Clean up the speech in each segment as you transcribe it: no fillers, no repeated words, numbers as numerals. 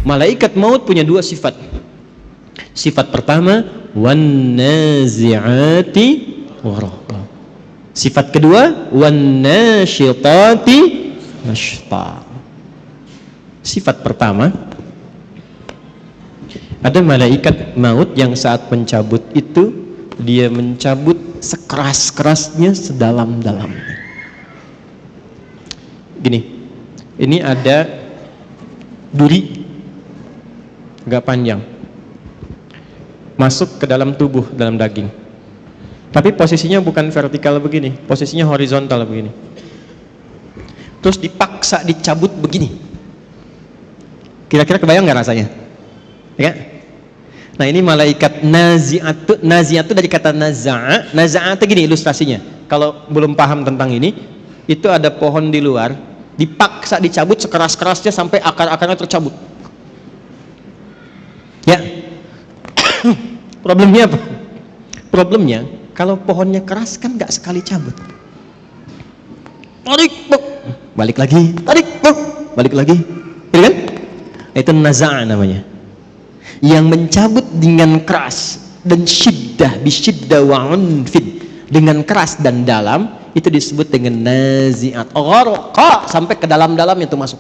Malaikat maut punya dua sifat. Sifat pertama, wan nazi'ati gharqa. Sifat kedua, wan nasyitati nashta. Sifat pertama, ada malaikat maut yang saat mencabut itu dia mencabut sekeras-kerasnya, sedalam-dalamnya. Gini, ini ada duri agak panjang masuk ke dalam tubuh, dalam daging, tapi posisinya bukan vertikal begini, posisinya horizontal begini, terus dipaksa dicabut begini. Kira-kira kebayang nggak rasanya? Ya. Nah, ini malaikat nazi'atu. Nazi'atu dari kata naza'a. Naza'a itu gini ilustrasinya. Kalau belum paham tentang ini, itu ada pohon di luar, dipaksa dicabut sekeras-kerasnya sampai akar-akarnya tercabut. Ya. Problemnya apa? Problemnya kalau pohonnya keras kan nggak sekali cabut. Tarik, balik lagi. Tarik, balik lagi. Gitu kan? Itu naza'a namanya. Yang mencabut dengan keras dan syiddah, bisyiddah wa unfid, dengan keras dan dalam, itu disebut dengan nazi'at. Gharqa, sampai ke dalam-dalam itu masuk.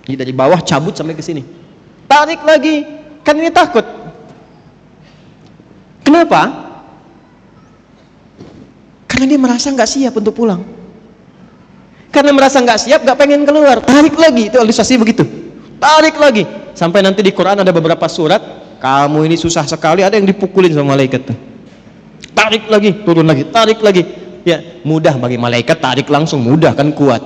Jadi dari bawah cabut sampai ke sini. Tarik lagi. Kan ini takut. Kenapa? Karena dia merasa nggak siap untuk pulang. Karena merasa nggak siap, nggak pengen keluar. Tarik lagi, itu ilustrasi begitu. Tarik lagi. Sampai nanti di Quran ada beberapa surat, kamu ini susah sekali, ada yang dipukulin sama malaikat. Tarik lagi, turun lagi, tarik lagi. Ya, mudah bagi malaikat, tarik langsung mudah kan, kuat.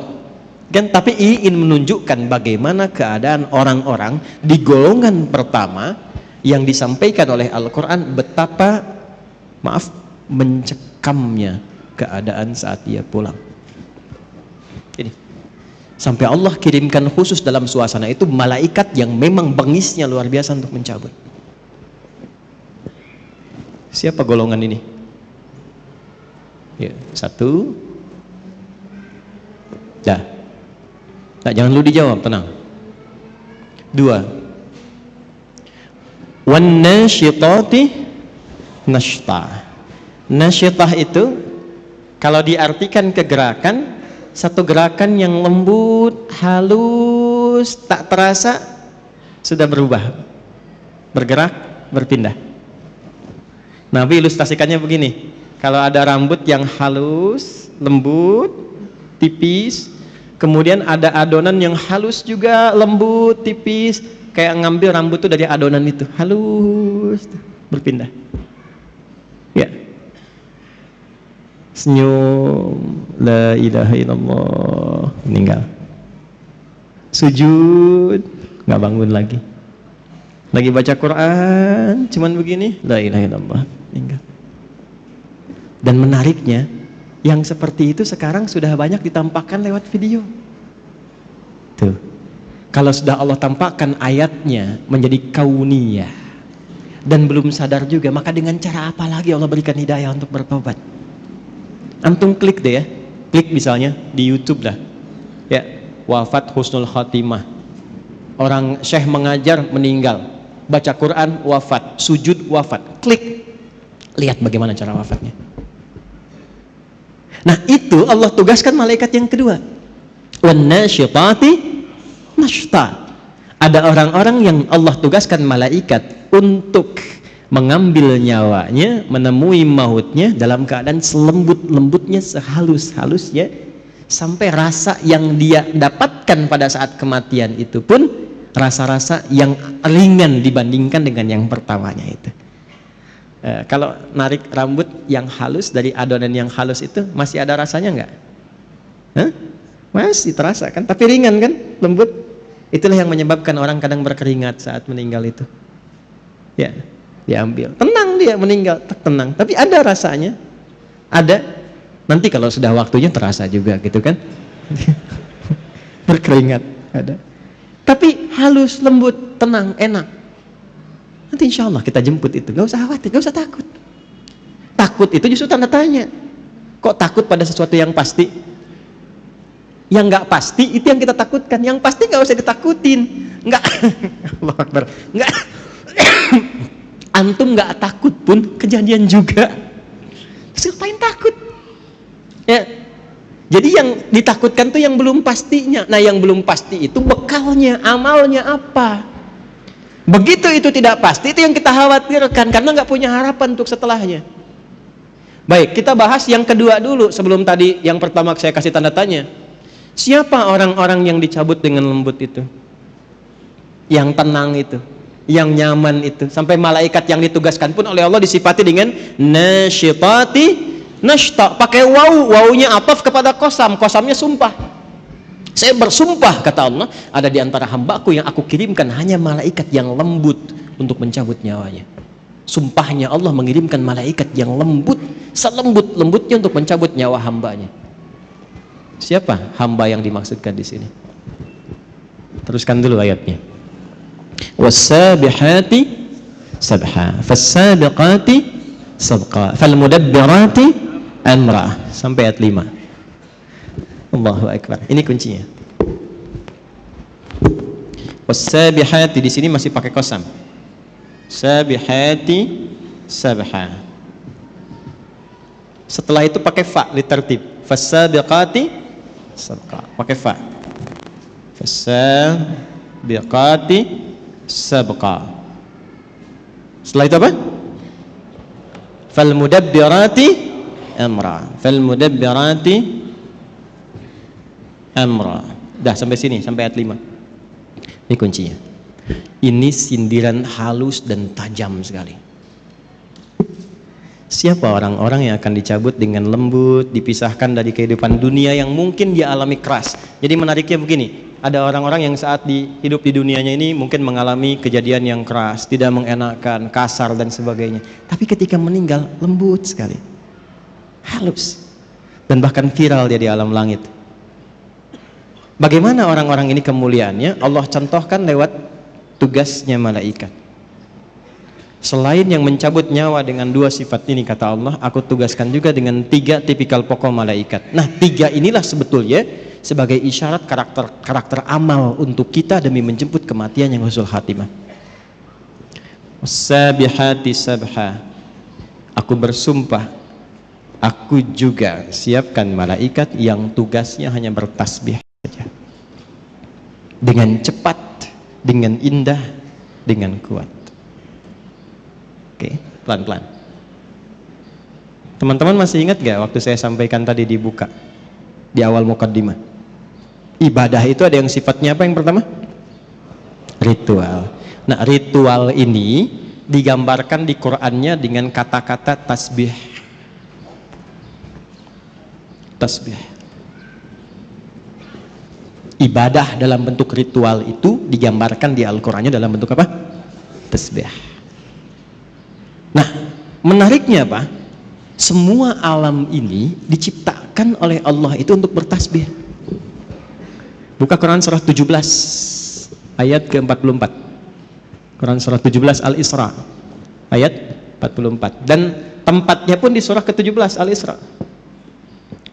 Kan, tapi ingin menunjukkan bagaimana keadaan orang-orang di golongan pertama yang disampaikan oleh Al-Quran, betapa mencekamnya keadaan saat dia pulang. Ini sampai Allah kirimkan khusus dalam suasana itu malaikat yang memang bengisnya luar biasa untuk mencabut. Siapa golongan ini? Ya, satu. Dah. Nah, jangan lu dijawab, tenang. Dua. Wan nasyitati nashta. Nasyitah itu kalau diartikan ke gerakan, satu gerakan yang lembut, halus, tak terasa sudah berubah, bergerak, berpindah. Nabi ilustrasikannya begini, kalau ada rambut yang halus, lembut, tipis, kemudian ada adonan yang halus juga, lembut, tipis, kayak ngambil rambut itu dari adonan itu, halus, berpindah. Ya. Senyum, la ilaha illallah, meninggal. Sujud, nggak bangun lagi. Lagi baca Quran, cuman begini, la ilaha illallah, meninggal. Dan menariknya, yang seperti itu sekarang sudah banyak ditampakkan lewat video. Tuh, kalau sudah Allah tampakkan ayatnya menjadi kauniyah dan belum sadar juga, maka dengan cara apa lagi Allah berikan hidayah untuk bertobat? Antum klik deh ya, klik misalnya di YouTube lah, ya, wafat husnul khatimah, orang syekh mengajar meninggal, baca Quran wafat, sujud wafat, klik, lihat bagaimana cara wafatnya. Nah, itu Allah tugaskan malaikat yang kedua, wan nasyitati nashta. Ada orang-orang yang Allah tugaskan malaikat untuk mengambil nyawanya, menemui mautnya dalam keadaan selembut-lembutnya, sehalus-halusnya, sampai rasa yang dia dapatkan pada saat kematian itu pun rasa-rasa yang ringan dibandingkan dengan yang pertamanya itu. Kalau narik rambut yang halus dari adonan yang halus itu masih ada rasanya nggak? Masih terasa kan, tapi ringan kan, lembut. Itulah yang menyebabkan orang kadang berkeringat saat meninggal itu. Ya, diambil, tenang dia meninggal, tenang, tapi ada rasanya, ada. Nanti kalau sudah waktunya terasa juga gitu kan. Berkeringat ada, tapi halus, lembut, tenang, enak. Nanti insya Allah kita jemput itu, gak usah khawatir, gak usah takut. Takut itu justru tanda tanya. Kok takut pada sesuatu yang pasti? Yang nggak pasti itu yang kita takutkan. Yang pasti nggak usah ditakutin. Nggak, Allah Akbar. Nggak, antum nggak takut pun kejadian juga. Terus ngapain takut? Ya. Jadi yang ditakutkan tuh yang belum pastinya. Nah, yang belum pasti itu bekalnya, amalnya apa? Begitu itu tidak pasti, itu yang kita khawatirkan karena nggak punya harapan untuk setelahnya. Baik, kita bahas yang kedua dulu sebelum tadi yang pertama saya kasih tanda tanya. Siapa orang-orang yang dicabut dengan lembut itu? Yang tenang itu, yang nyaman itu. Sampai malaikat yang ditugaskan pun oleh Allah disifati dengan nasyitati nashta, pakai wawunya ataf kepada kosam, kosamnya sumpah. Saya bersumpah, kata Allah, ada di antara hambaku yang aku kirimkan hanya malaikat yang lembut untuk mencabut nyawanya. Sumpahnya Allah mengirimkan malaikat yang lembut, selembut-lembutnya untuk mencabut nyawa hambanya. Siapa hamba yang dimaksudkan di sini? Teruskan dulu ayatnya. Was-sabihati sabha, fas-sabiqati sabqa, fal-mudabbirati amra, sampai ayat 5. Allahu Akbar. Ini kuncinya. Was-sabihati di sini masih pakai qasam. Sabihati sabha. Setelah itu pakai fa litertib. Fas-sabiqati sabqa. Pakai fa. Fas-sabiqati sabqa. Setelah itu apa? Fal-mudabbirati amra, fal-mudabbirati amra. Dah sampai sini, sampai ayat 5. Ini kuncinya. Ini sindiran halus dan tajam sekali. Siapa orang-orang yang akan dicabut dengan lembut, dipisahkan dari kehidupan dunia yang mungkin dia alami keras. Jadi menariknya begini, ada orang-orang yang saat hidup di dunianya ini mungkin mengalami kejadian yang keras, tidak mengenakan, kasar dan sebagainya. Tapi ketika meninggal lembut sekali, halus, dan bahkan viral dia di alam langit. Bagaimana orang-orang ini kemuliaannya? Allah contohkan lewat tugasnya malaikat. Selain yang mencabut nyawa dengan 2 sifat ini, kata Allah, aku tugaskan juga dengan 3 tipikal pokok malaikat. Nah, 3 inilah sebetulnya sebagai isyarat karakter amal untuk kita demi menjemput kematian yang husnul khatimah. Sabihati sabha, aku bersumpah, aku juga siapkan malaikat yang tugasnya hanya bertasbih saja, dengan cepat, dengan indah, dengan kuat. Oke, pelan-pelan. Teman-teman masih ingat gak waktu saya sampaikan tadi dibuka di awal mukaddimah? Ibadah itu ada yang sifatnya apa yang pertama? Ritual. Nah, ritual ini digambarkan di Qur'annya dengan kata-kata tasbih. Tasbih. Ibadah dalam bentuk ritual itu digambarkan di Al-Qur'annya dalam bentuk apa? Tasbih. Nah, menariknya apa? Semua alam ini diciptakan oleh Allah itu untuk bertasbih. Buka Quran surah 17 ayat ke-44. Quran surah 17 Al-Isra ayat 44. Dan tempatnya pun di surah ke-17 Al-Isra.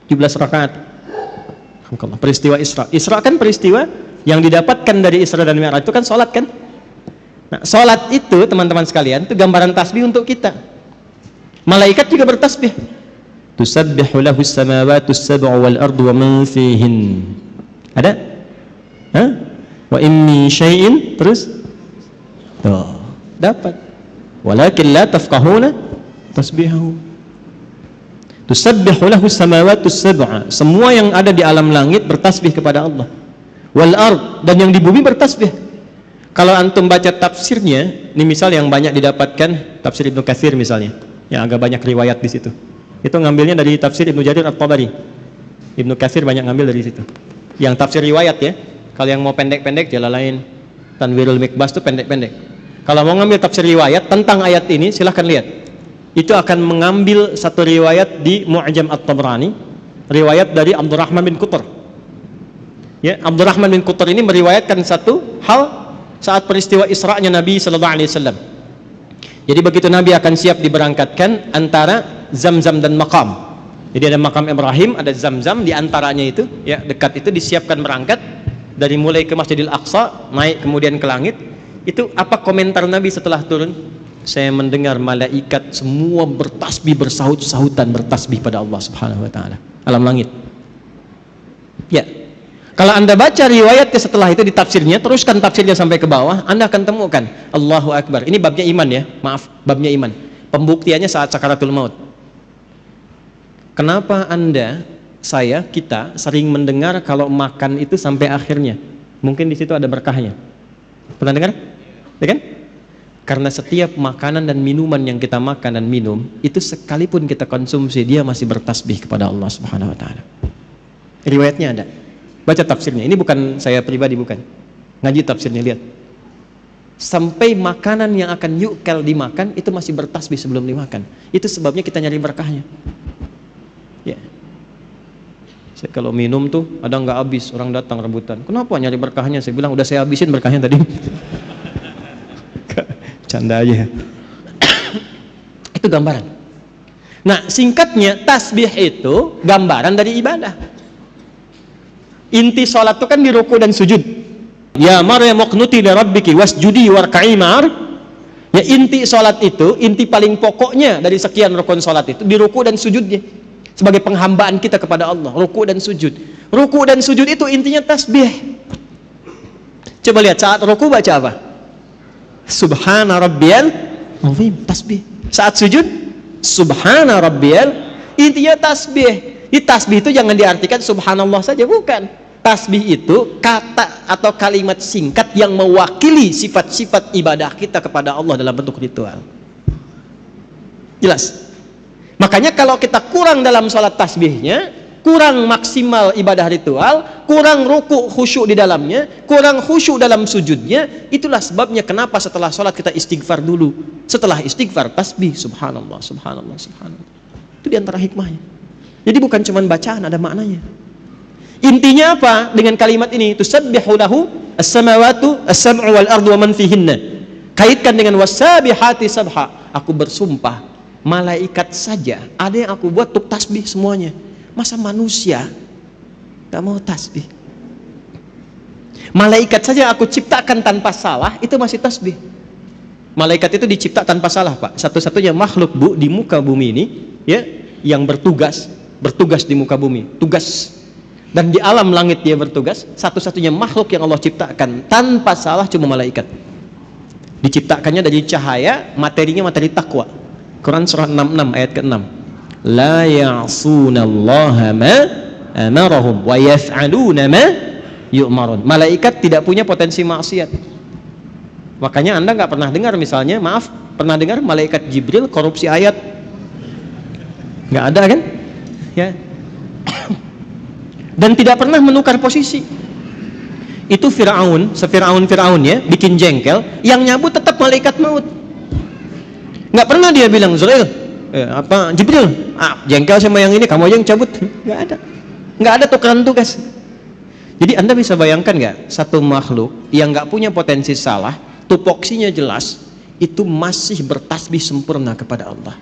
17 rakaat. Peristiwa Isra. Isra kan peristiwa yang didapatkan dari Isra dan Mi'raj itu kan salat kan? Nah, salat itu teman-teman sekalian itu gambaran tasbih untuk kita. Malaikat juga bertasbih. Tusabbihu lahu as-samawati as-sab'u wal ardu wa man fihin. Ada? Hah? Wa in min syai'in, terus tuh, dapat. Walakin la tafqahuna tasbihahu. Tusabbihu lahu as-samawati as-sab'u. Semua yang ada di alam langit bertasbih kepada Allah. Wal ard, dan yang di bumi bertasbih. Kalau antum baca tafsirnya, ini misal yang banyak didapatkan tafsir Ibnu Katsir misalnya, yang agak banyak riwayat di situ. Itu ngambilnya dari tafsir Ibnu Jarir At-Tabari. Ibnu Katsir banyak ngambil dari situ. Yang tafsir riwayat ya. Kalau yang mau pendek-pendek Jalalain, Tanwirul Mikbas itu pendek-pendek. Kalau mau ngambil tafsir riwayat tentang ayat ini, silahkan lihat. Itu akan mengambil satu riwayat di Mu'jam At-Tabrani, riwayat dari Abdurrahman bin Qutr. Ya, Abdurrahman bin Qutr ini meriwayatkan satu hal saat peristiwa Isra'nya Nabi sallallahu alaihi wasallam. Jadi begitu Nabi akan siap diberangkatkan antara Zamzam dan Maqam. Jadi ada makam Ibrahim, ada Zamzam, di antaranya itu, ya dekat itu disiapkan berangkat dari mulai ke Masjidil Aqsa, naik kemudian ke langit. Itu apa komentar Nabi setelah turun? Saya mendengar malaikat semua bertasbih, bersahut-sahutan bertasbih pada Allah Subhanahu wa taala, alam langit. Ya. Kalau Anda baca riwayatnya setelah itu di tafsirnya, teruskan tafsirnya sampai ke bawah, Anda akan temukan Allahu Akbar. Ini babnya iman ya, maaf, babnya iman. Pembuktiannya saat sakaratul maut. Kenapa Anda, saya, kita sering mendengar kalau makan itu sampai akhirnya? Mungkin di situ ada berkahnya. Pernah dengar? Ya kan? Karena setiap makanan dan minuman yang kita makan dan minum, itu sekalipun kita konsumsi, dia masih bertasbih kepada Allah Subhanahu wa taala. Riwayatnya ada. Baca tafsirnya. Ini bukan saya pribadi, bukan. Ngaji tafsirnya, lihat. Sampai makanan yang akan yukal dimakan itu masih bertasbih sebelum dimakan. Itu sebabnya kita nyari berkahnya. Ya. Saya kalau minum tuh ada nggak habis, orang datang rebutan. Kenapa nyari berkahnya? Saya bilang udah saya habisin berkahnya tadi. Canda aja. Itu gambaran. Nah, singkatnya tasbih itu gambaran dari ibadah. Inti sholat itu kan di ruku dan sujud. Ya Maryam uqnuti li rabbiki wasjudi warka'i ma'ar. Ya, inti sholat itu, inti paling pokoknya dari sekian rukun sholat itu di ruku dan sujudnya. Sebagai penghambaan kita kepada Allah, ruku dan sujud. Ruku dan sujud itu intinya tasbih. Coba lihat saat ruku baca apa? Subhana rabbiyal azim, tasbih. Saat sujud, subhana rabbiyal, intinya tasbih. Di tasbih itu jangan diartikan subhanallah saja, bukan. Tasbih itu kata atau kalimat singkat yang mewakili sifat-sifat ibadah kita kepada Allah dalam bentuk ritual. Jelas? Makanya kalau kita kurang dalam sholat tasbihnya, kurang maksimal ibadah ritual, kurang ruku khusyuk di dalamnya, kurang khusyuk dalam sujudnya, itulah sebabnya kenapa setelah sholat kita istighfar dulu. Setelah istighfar tasbih, subhanallah, subhanallah, subhanallah. Itu diantara hikmahnya. Jadi bukan cuma bacaan, ada maknanya. Intinya apa dengan kalimat ini? Tusabbihu lahu as-samawatu as-sab'u wal ardu wa man fihinna. Kaitkan dengan wasabihati sabha. Aku bersumpah, malaikat saja ada yang aku buat untuk tasbih semuanya. Masa manusia gak mau tasbih? Malaikat saja aku ciptakan tanpa salah, itu masih tasbih. Malaikat itu dicipta tanpa salah, Pak. Satu-satunya makhluk di muka bumi ini, ya, yang bertugas di muka bumi, tugas. Dan di alam langit dia bertugas. Satu-satunya makhluk yang Allah ciptakan tanpa salah cuma malaikat. Diciptakannya dari cahaya, materinya materi takwa. Quran surah 66 ayat ke-6. La ya'sunallaha ma amarahum wa yaf'aluna ma yu'marun. Malaikat tidak punya potensi maksiat. Makanya Anda nggak pernah dengar misalnya, maaf, pernah dengar malaikat Jibril korupsi ayat? Nggak ada kan? Ya. Dan tidak pernah menukar posisi. Itu Fir'aun, se-Fir'aun ya, bikin jengkel, yang nyabut tetap malaikat maut. Nggak pernah dia bilang, Jibril, jengkel sama yang ini, kamu aja yang cabut. Nggak ada tukeran tugas. Jadi Anda bisa bayangkan nggak, satu makhluk yang nggak punya potensi salah, tupoksinya jelas, itu masih bertasbih sempurna kepada Allah.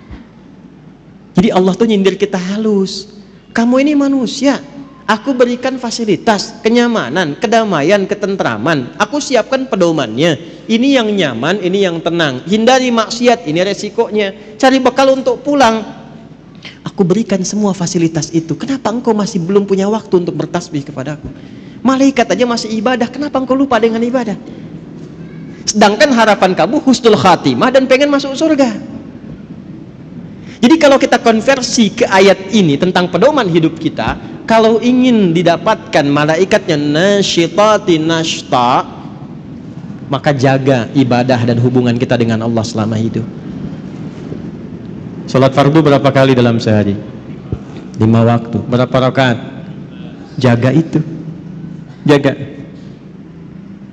Jadi Allah tuh nyindir kita halus. Kamu ini manusia, aku berikan fasilitas, kenyamanan, kedamaian, ketentraman. Aku siapkan pedomannya. Ini yang nyaman, ini yang tenang. Hindari maksiat, ini resikonya. Cari bekal untuk pulang. Aku berikan semua fasilitas itu. Kenapa engkau masih belum punya waktu untuk bertasbih kepadaku? Malaikat aja masih ibadah, kenapa engkau lupa dengan ibadah? Sedangkan harapan kamu husnul khatimah dan pengen masuk surga. Jadi kalau kita konversi ke ayat ini tentang pedoman hidup kita, kalau ingin didapatkan malaikatnya nasyitati nashta, maka jaga ibadah dan hubungan kita dengan Allah selama hidup. Salat fardu berapa kali dalam sehari? 5 waktu. Berapa rakaat? Jaga itu. Jaga.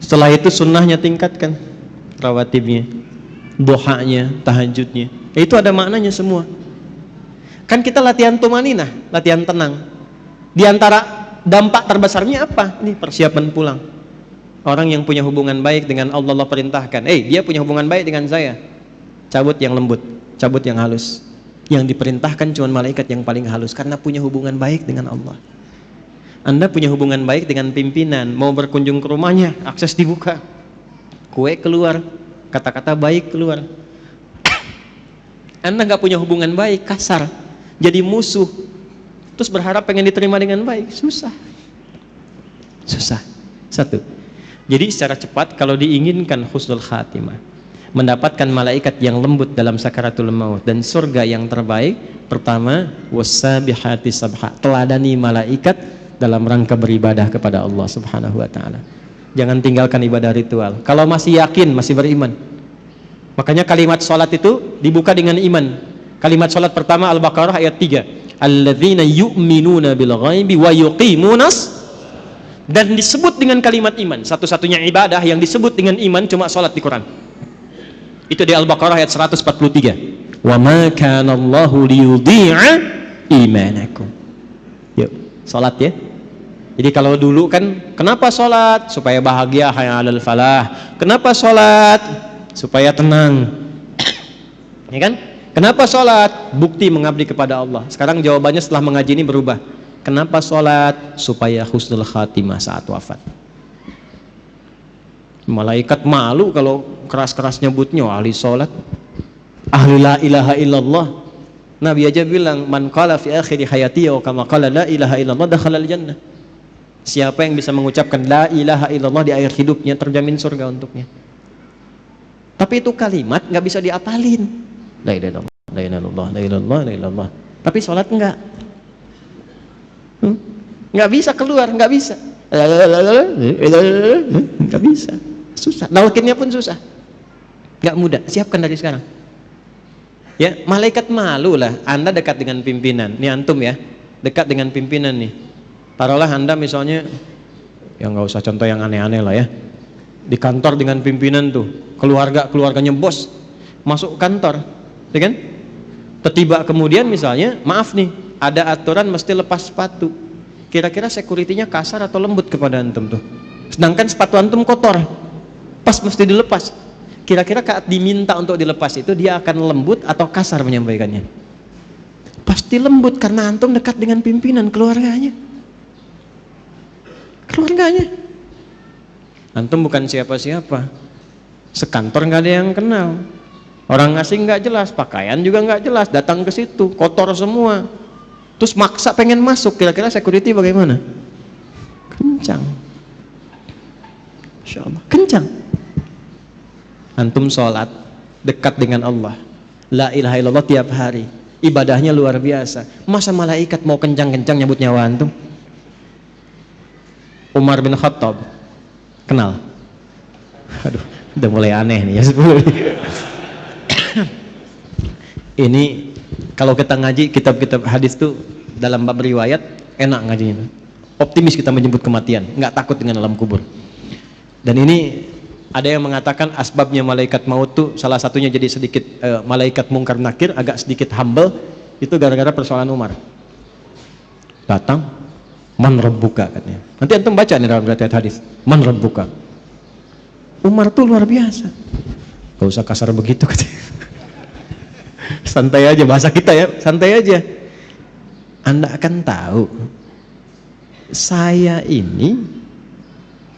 Setelah itu sunnahnya tingkatkan, rawatibnya, duhanya, tahajudnya. Itu ada maknanya semua. Kan kita latihan tumaninah, latihan tenang. Di antara dampak terbesarnya apa? Ini persiapan pulang. Orang yang punya hubungan baik dengan Allah, Allah perintahkan, dia punya hubungan baik dengan saya, cabut yang lembut, cabut yang halus. Yang diperintahkan cuma malaikat yang paling halus karena punya hubungan baik dengan Allah. Anda punya hubungan baik dengan pimpinan, mau berkunjung ke rumahnya, akses dibuka. Kue keluar, kata-kata baik keluar. Anda nggak punya hubungan baik, kasar, jadi musuh. Terus berharap pengen diterima dengan baik, susah. Susah. Satu. Jadi secara cepat kalau diinginkan husnul khatimah, mendapatkan malaikat yang lembut dalam sakaratul maut dan surga yang terbaik, pertama wassabihati sabha, teladani malaikat dalam rangka beribadah kepada Allah Subhanahu wa taala. Jangan tinggalkan ibadah ritual. Kalau masih yakin, masih beriman. Makanya kalimat salat itu dibuka dengan iman. Kalimat salat pertama Al-Baqarah ayat 3. Alladzina yu'minuna bil ghaibi wa yuqimunas, dan disebut dengan kalimat iman. Satu-satunya ibadah yang disebut dengan iman cuma salat di Quran. Itu di Al-Baqarah ayat 143. Wa ma kana Allahu liyudhi'a imanakum. Yuk, salat ya. Jadi kalau dulu kan kenapa salat? Supaya bahagia, hayya 'alal falah. Kenapa salat? Supaya tenang. Ya kan? Kenapa salat? Bukti mengabdi kepada Allah. Sekarang jawabannya setelah mengaji ini berubah. Kenapa salat? Supaya husnul khatimah saat wafat. Malaikat malu kalau keras-keras nyebutnya ahli sholat, ahli la ilaha illallah. Nabi aja bilang, man qala fi akhiri hayati wa kama qala la ilaha illallah dakhala al-jannah. Siapa yang bisa mengucapkan la ilaha illallah di akhir hidupnya, terjamin surga untuknya. Tapi itu kalimat nggak bisa diapalin. La ilaha illallah, la ilaha illallah, la ilaha illallah, la ilaha illallah. Tapi sholat enggak. Nggak bisa keluar, nggak bisa. Nggak bisa. Susah, nalkinnya pun susah, nggak mudah. Siapkan dari sekarang ya. Malaikat malu lah. Anda dekat dengan pimpinan nih, antum ya dekat dengan pimpinan nih. Taruhlah Anda misalnya, ya nggak usah contoh yang aneh-aneh lah ya, di kantor dengan pimpinan tuh, keluarganya bos masuk kantor, ya kan? Tiba kemudian misalnya, maaf nih, ada aturan mesti lepas sepatu. Kira-kira security-nya kasar atau lembut kepada antum tuh? Sedangkan sepatu antum kotor, pas mesti dilepas. Kira-kira saat diminta untuk dilepas itu dia akan lembut atau kasar menyampaikannya? Pasti lembut karena antum dekat dengan pimpinan, keluarganya. Antum bukan siapa-siapa, sekantor nggak ada yang kenal, orang asing nggak jelas, pakaian juga nggak jelas, datang ke situ kotor semua, terus maksa pengen masuk. Kira-kira security bagaimana? Kencang, Masya Allah, kencang. Antum sholat dekat dengan Allah, la ilaha illallah tiap hari, ibadahnya luar biasa. Masa malaikat mau kencang-kencang nyambut nyawa antum? Umar bin Khattab, kenal? Aduh, udah mulai aneh nih ya. Ini kalau kita ngaji kitab-kitab hadis tuh dalam bab riwayat enak ngajinya, optimis kita menyebut kematian, nggak takut dengan alam kubur. Dan ini ada yang mengatakan asbabnya malaikat maut tuh salah satunya jadi sedikit malaikat mungkar nakir agak sedikit humble, itu gara-gara persoalan Umar. Datang, man rabbuka katanya. Nanti antum baca nih dalam riwayat hadis, man rabbuka. Umar tuh luar biasa, gak usah kasar begitu katanya. Santai aja, bahasa kita ya, santai aja. Anda akan tahu saya ini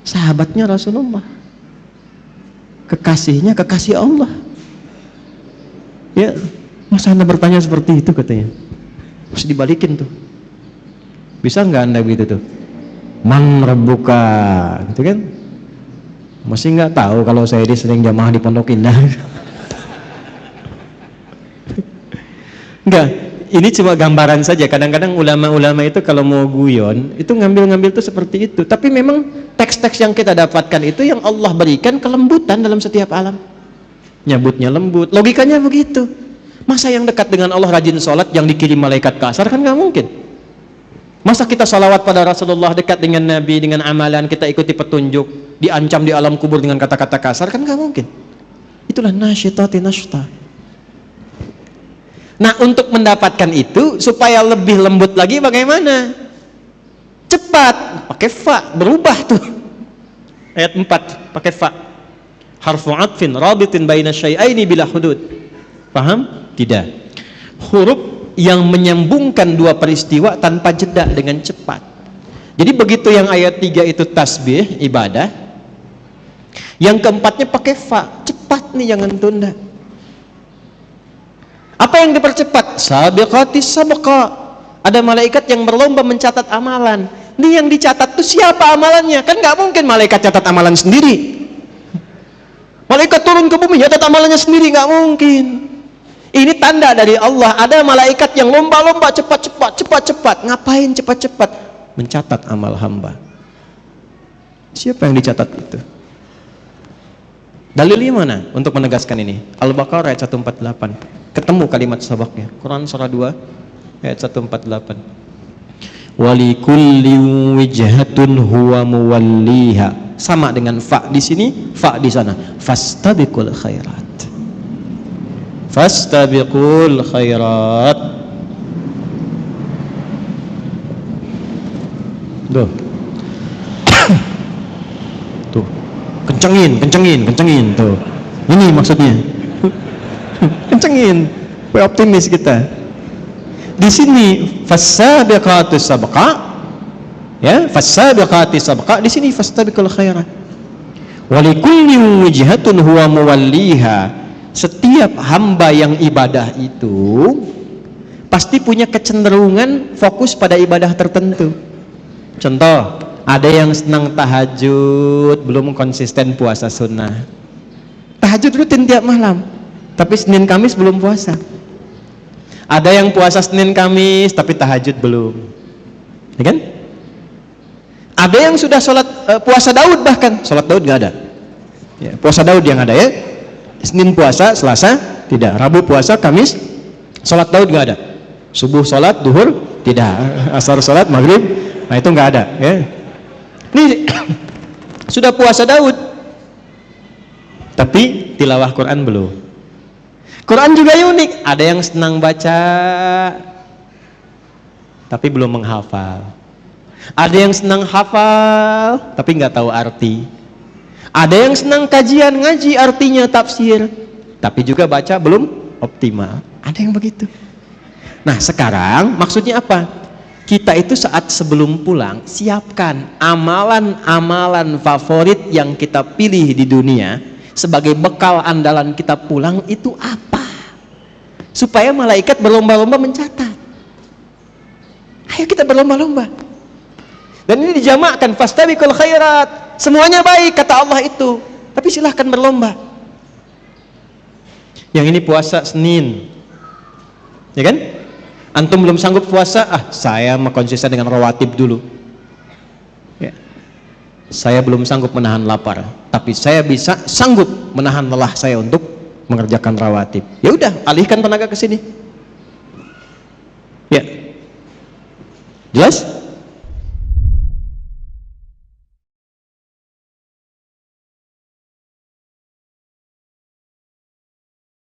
sahabatnya Rasulullah, kekasihnya kekasih Allah. Ya, masa Anda bertanya seperti itu katanya? Harus dibalikin tuh. Bisa nggak Anda begitu tuh? Man rabbuka, gitu kan? Masih nggak tahu kalau saya ini sering jamaah di Pondok Indah. Enggak, ini cuma gambaran saja. Kadang-kadang ulama-ulama itu kalau mau guyon itu ngambil-ngambil tuh seperti itu. Tapi memang teks-teks yang kita dapatkan itu yang Allah berikan kelembutan dalam setiap alam. Nyebutnya lembut, logikanya begitu. Masa yang dekat dengan Allah rajin sholat yang dikirim malaikat kasar, kan nggak mungkin. Masa kita salawat pada Rasulullah, dekat dengan Nabi, dengan amalan kita ikuti petunjuk, diancam di alam kubur dengan kata-kata kasar, kan nggak mungkin. Itulah nasyitati nashta. Nah, untuk mendapatkan itu supaya lebih lembut lagi bagaimana? Cepat, pakai fa, berubah tuh. Ayat 4 pakai fa. Harfu atfin rabitin baina syai'aini bila hudud. Paham? Tidak. huruf yang menyambungkan dua peristiwa tanpa jeda dengan cepat. Jadi begitu yang ayat 3 itu tasbih, ibadah, yang keempatnya pakai fa, cepat nih, jangan tunda. Apa yang dipercepat? Sabiqatis sabqa. Ada malaikat yang berlomba mencatat amalan. Ini yang dicatat tuh siapa amalannya? Kan nggak mungkin malaikat catat amalan sendiri. Malaikat turun ke bumi catat amalannya sendiri, nggak mungkin. Ini tanda dari Allah. Ada malaikat yang lomba-lomba cepat-cepat. Ngapain cepat-cepat? Mencatat amal hamba. Siapa yang dicatat itu? Dalilnya mana untuk menegaskan ini? Al-Baqarah ayat 148. Ketemu kalimat sabaknya. Quran surah 2 ayat 148. Walikulli wijhatun huwa muwalliha. Sama dengan fa di sini, fa di sana. Fastabiqul khairat. Fastabiqul khairat. Tuh. Tuh. Kencengin tuh. Ini maksudnya. Kencengin. Optimis kita. Di sini fasabiqatus sabqa, ya, fasabiqatis sabqa, di sini fastabiqul khairat. Walikulli wijhatun huwa muwalliha. Setiap hamba yang ibadah itu pasti punya kecenderungan fokus pada ibadah tertentu. Contoh, ada yang senang tahajud, belum konsisten puasa sunnah. Tahajud rutin tiap malam, tapi Senin Kamis belum puasa. Ada yang puasa Senin Kamis tapi tahajud belum, ya kan? Ada yang sudah sholat puasa Daud, bahkan sholat Daud nggak ada. Ya, puasa Daud yang ada ya. Senin puasa, Selasa tidak, Rabu puasa, Kamis sholat Daud nggak ada. Subuh sholat, duhur tidak, asar sholat, maghrib, nah itu nggak ada. Ya. Ini sudah puasa Daud, tapi tilawah Quran belum. Quran juga unik, ada yang senang baca tapi belum menghafal. Ada yang senang hafal tapi nggak tahu arti. Ada yang senang kajian, ngaji artinya, tafsir, tapi juga baca belum optimal. Ada yang begitu. Nah sekarang maksudnya apa? Kita itu saat sebelum pulang siapkan amalan-amalan favorit yang kita pilih di dunia sebagai bekal andalan kita pulang itu apa? Supaya malaikat berlomba-lomba mencatat. Ayo kita berlomba-lomba. Dan ini dijamakkan, fastabiqul khairat. Semuanya baik kata Allah itu. Tapi silahkan berlomba. Yang ini puasa Senin, ya kan? Antum belum sanggup puasa, saya mau konsisten dengan rawatib dulu. Ya. Saya belum sanggup menahan lapar, tapi saya bisa sanggup menahan lelah saya untuk mengerjakan rawatib. Ya udah, alihkan tenaga ke sini. Ya. Jelas?